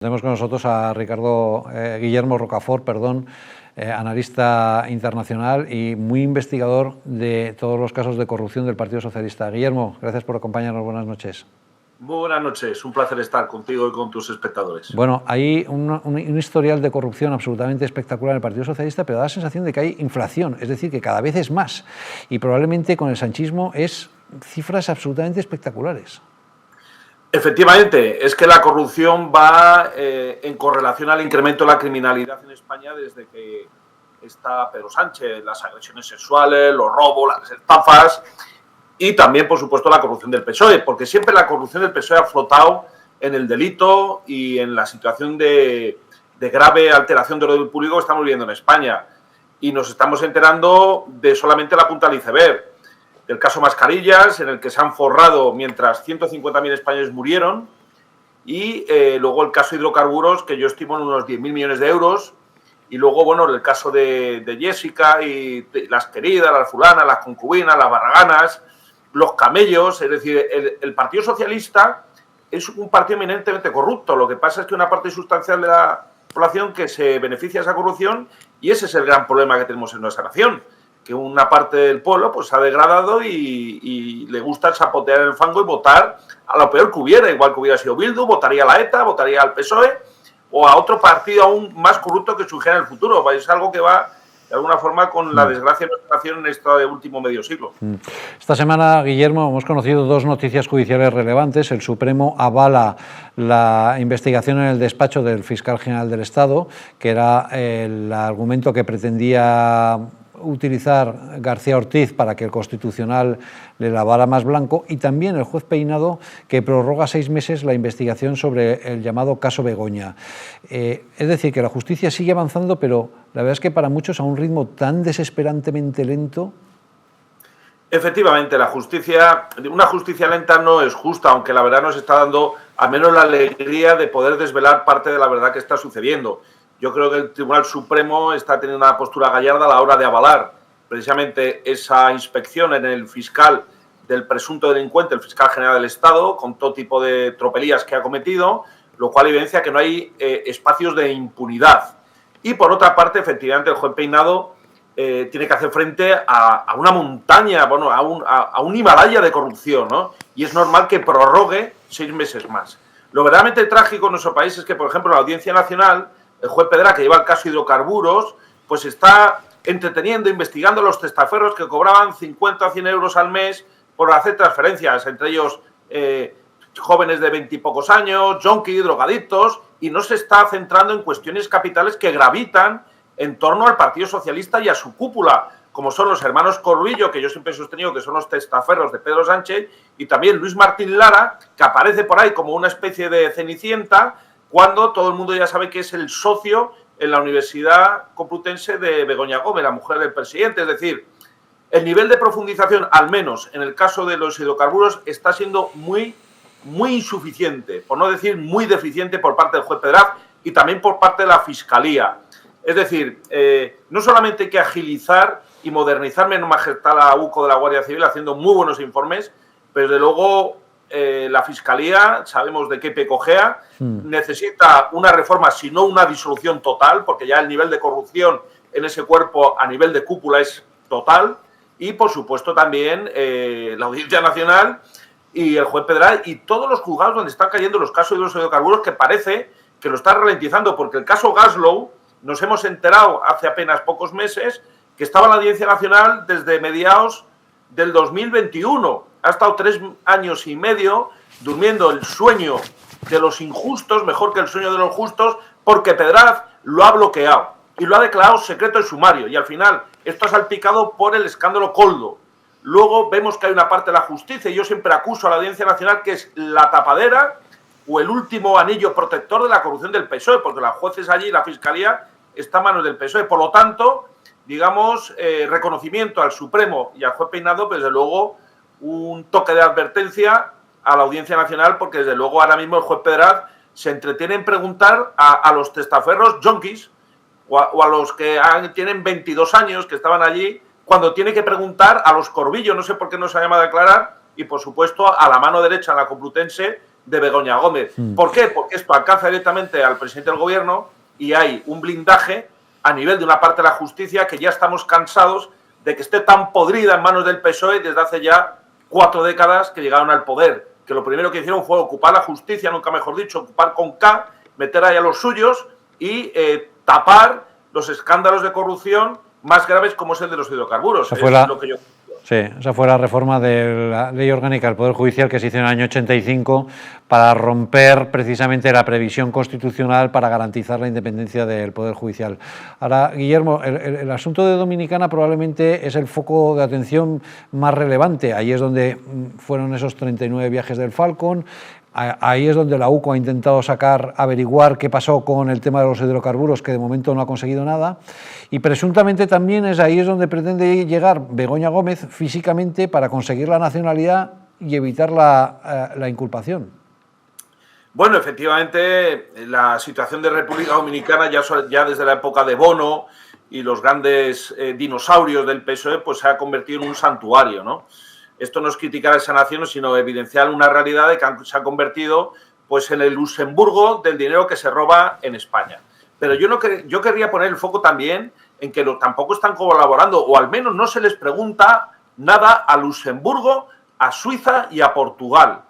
Tenemos con nosotros a Guillermo Rocafort, analista internacional y muy investigador de todos los casos de corrupción del Partido Socialista. Guillermo, gracias por acompañarnos. Buenas noches. Muy buenas noches, un placer estar contigo y con tus espectadores. Bueno, hay un historial de corrupción absolutamente espectacular en el Partido Socialista, pero da la sensación de que hay inflación, es decir, que cada vez es más. Y probablemente con el sanchismo es cifras absolutamente espectaculares. Efectivamente, es que la corrupción va en correlación al incremento de la criminalidad en España desde que está Pedro Sánchez, las agresiones sexuales, los robos, las estafas y también, por supuesto, la corrupción del PSOE, porque siempre la corrupción del PSOE ha flotado en el delito y en la situación de grave alteración del orden público que estamos viviendo en España. Y nos estamos enterando de solamente la punta del iceberg. El caso Mascarillas, en el que se han forrado mientras 150.000 españoles murieron, y luego el caso Hidrocarburos, que yo estimo en unos 10.000 millones de euros, y luego, bueno, el caso de Jessica y las queridas, las fulanas, las concubinas, las barraganas, los camellos. Es decir, el Partido Socialista es un partido eminentemente corrupto. Lo que pasa es que una parte sustancial de la población que se beneficia de esa corrupción, y ese es el gran problema que tenemos en nuestra nación, que una parte del pueblo pues se ha degradado y le gusta sapotear el fango y votar a lo peor que hubiera, igual que hubiera sido Bildu, votaría a la ETA, votaría al PSOE o a otro partido aún más corrupto que surgiera en el futuro. Es algo que va de alguna forma con la desgracia de nuestra nación en este último medio siglo. Esta semana, Guillermo, hemos conocido dos noticias judiciales relevantes. El Supremo avala la investigación en el despacho del fiscal general del Estado, que era el argumento que pretendía utilizar García Ortiz para que el Constitucional le lavara más blanco, y también el juez Peinado, que prorroga 6 meses la investigación sobre el llamado caso Begoña. Es decir, que la justicia sigue avanzando, pero la verdad es que para muchos a un ritmo tan desesperantemente lento. Efectivamente, una justicia lenta no es justa, aunque la verdad nos está dando al menos la alegría de poder desvelar parte de la verdad que está sucediendo. Yo creo que el Tribunal Supremo está teniendo una postura gallarda a la hora de avalar precisamente esa inspección en el fiscal del presunto delincuente, el fiscal general del Estado, con todo tipo de tropelías que ha cometido, lo cual evidencia que no hay espacios de impunidad. Y por otra parte, efectivamente, el juez Peinado tiene que hacer frente a una montaña, bueno, a un Himalaya de corrupción, ¿no? Y es normal que prorrogue 6 meses más. Lo verdaderamente trágico en nuestro país es que, por ejemplo, la Audiencia Nacional, el juez Pedra, que lleva el caso Hidrocarburos, pues está entreteniendo, investigando a los testaferros que cobraban 50 o 100 euros al mes por hacer transferencias, entre ellos jóvenes de 20 y pocos años, junkies, drogadictos, y no se está centrando en cuestiones capitales que gravitan en torno al Partido Socialista y a su cúpula, como son los hermanos Corbillo, que yo siempre he sostenido que son los testaferros de Pedro Sánchez, y también Luis Martín Lara, que aparece por ahí como una especie de Cenicienta, cuando todo el mundo ya sabe que es el socio en la Universidad Complutense de Begoña Gómez, la mujer del presidente. Es decir, el nivel de profundización, al menos en el caso de los hidrocarburos, está siendo muy insuficiente, por no decir muy deficiente por parte del juez Pedraz y también por parte de la Fiscalía. Es decir, no solamente hay que agilizar y modernizar menos majestad la UCO de la Guardia Civil haciendo muy buenos informes, pero desde luego la Fiscalía, sabemos de qué pecojea, necesita una reforma, si no una disolución total, porque ya el nivel de corrupción en ese cuerpo a nivel de cúpula es total, y por supuesto también la Audiencia Nacional y el juez Pedral y todos los juzgados donde están cayendo los casos de los hidrocarburos, que parece que lo están ralentizando, porque el caso Gaslow nos hemos enterado hace apenas pocos meses que estaba en la Audiencia Nacional desde mediados del 2021. Ha estado 3 años y medio durmiendo el sueño de los injustos, mejor que el sueño de los justos, porque Pedraz lo ha bloqueado y lo ha declarado secreto de sumario. Y al final esto ha salpicado por el escándalo Coldo. Luego vemos que hay una parte de la justicia, y yo siempre acuso a la Audiencia Nacional, que es la tapadera o el último anillo protector de la corrupción del PSOE, porque los jueces allí y la Fiscalía está a manos del PSOE. Por lo tanto, digamos, reconocimiento al Supremo y al juez Peinado, pero desde luego un toque de advertencia a la Audiencia Nacional, porque desde luego ahora mismo el juez Pedraz se entretiene en preguntar a los testaferros junkies o a los que tienen 22 años, que estaban allí, cuando tiene que preguntar a los Corbillo, no sé por qué no se ha llamado a declarar, y por supuesto a la mano derecha, en la Complutense, de Begoña Gómez. ¿Por qué? Porque esto alcanza directamente al presidente del gobierno y hay un blindaje a nivel de una parte de la justicia que ya estamos cansados de que esté tan podrida en manos del PSOE desde hace ya 4 décadas que llegaron al poder, que lo primero que hicieron fue ocupar la justicia, nunca mejor dicho, ocupar con K, meter ahí a los suyos y tapar los escándalos de corrupción más graves como es el de los hidrocarburos. Sí, esa fue la reforma de la Ley Orgánica del Poder Judicial que se hizo en el año 85 para romper precisamente la previsión constitucional para garantizar la independencia del Poder Judicial. Ahora, Guillermo, el asunto de Dominicana probablemente es el foco de atención más relevante. Ahí es donde fueron esos 39 viajes del Falcon. Ahí es donde la UCO ha intentado averiguar qué pasó con el tema de los hidrocarburos, que de momento no ha conseguido nada. Y presuntamente también ahí es donde pretende llegar Begoña Gómez físicamente para conseguir la nacionalidad y evitar la inculpación. Bueno, efectivamente, la situación de República Dominicana ya desde la época de Bono y los grandes dinosaurios del PSOE, pues se ha convertido en un santuario, ¿no? Esto no es criticar a esa nación, sino evidenciar una realidad de que se ha convertido pues, en el Luxemburgo del dinero que se roba en España. Pero yo querría poner el foco también en que tampoco están colaborando, o al menos no se les pregunta nada a Luxemburgo, a Suiza y a Portugal.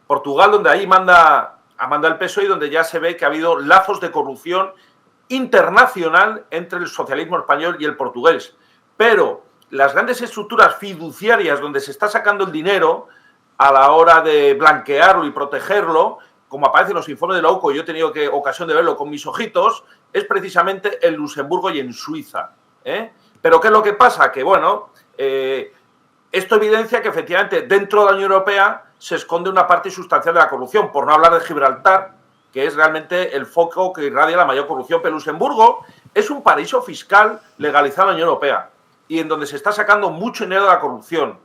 Portugal, donde ahí manda el PSOE y donde ya se ve que ha habido lazos de corrupción internacional entre el socialismo español y el portugués. Pero las grandes estructuras fiduciarias donde se está sacando el dinero a la hora de blanquearlo y protegerlo, como aparece en los informes de la UCO, y yo he tenido ocasión de verlo con mis ojitos, es precisamente en Luxemburgo y en Suiza. Pero ¿qué es lo que pasa? Que, bueno, esto evidencia que efectivamente dentro de la Unión Europea se esconde una parte sustancial de la corrupción, por no hablar de Gibraltar, que es realmente el foco que irradia la mayor corrupción. Pero Luxemburgo es un paraíso fiscal legalizado en la Unión Europea y en donde se está sacando mucho dinero de la corrupción.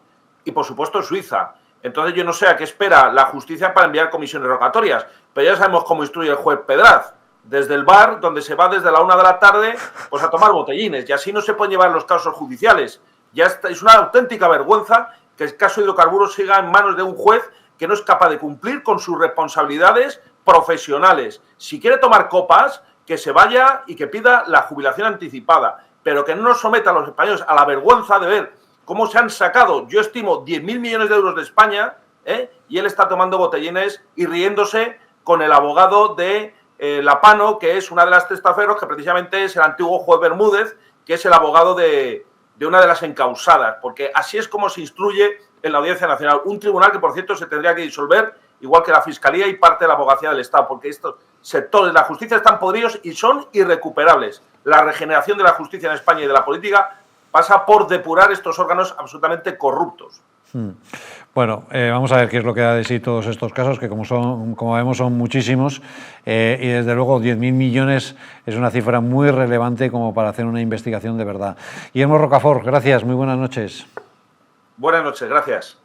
Y, por supuesto, Suiza. Entonces, yo no sé a qué espera la justicia para enviar comisiones rogatorias, pero ya sabemos cómo instruye el juez Pedraz. Desde el bar, donde se va desde la 1 de la tarde pues a tomar botellines, y así no se pueden llevar los casos judiciales. Es una auténtica vergüenza que el caso de hidrocarburos siga en manos de un juez que no es capaz de cumplir con sus responsabilidades profesionales. Si quiere tomar copas, que se vaya y que pida la jubilación anticipada, pero que no nos someta a los españoles a la vergüenza de ver cómo se han sacado, yo estimo, 10.000 millones de euros de España, y él está tomando botellines y riéndose con el abogado de Lapano, que es una de las testaferros, que precisamente es el antiguo juez Bermúdez, que es el abogado de una de las encausadas, porque así es como se instruye en la Audiencia Nacional, un tribunal que, por cierto, se tendría que disolver, igual que la Fiscalía y parte de la Abogacía del Estado, porque estos sectores de la justicia están podridos y son irrecuperables. La regeneración de la justicia en España y de la política pasa por depurar estos órganos absolutamente corruptos. Bueno, vamos a ver qué es lo que da de sí todos estos casos, que como vemos son muchísimos, y desde luego 10.000 millones es una cifra muy relevante como para hacer una investigación de verdad. Guillermo Rocafort, gracias, muy buenas noches. Buenas noches, gracias.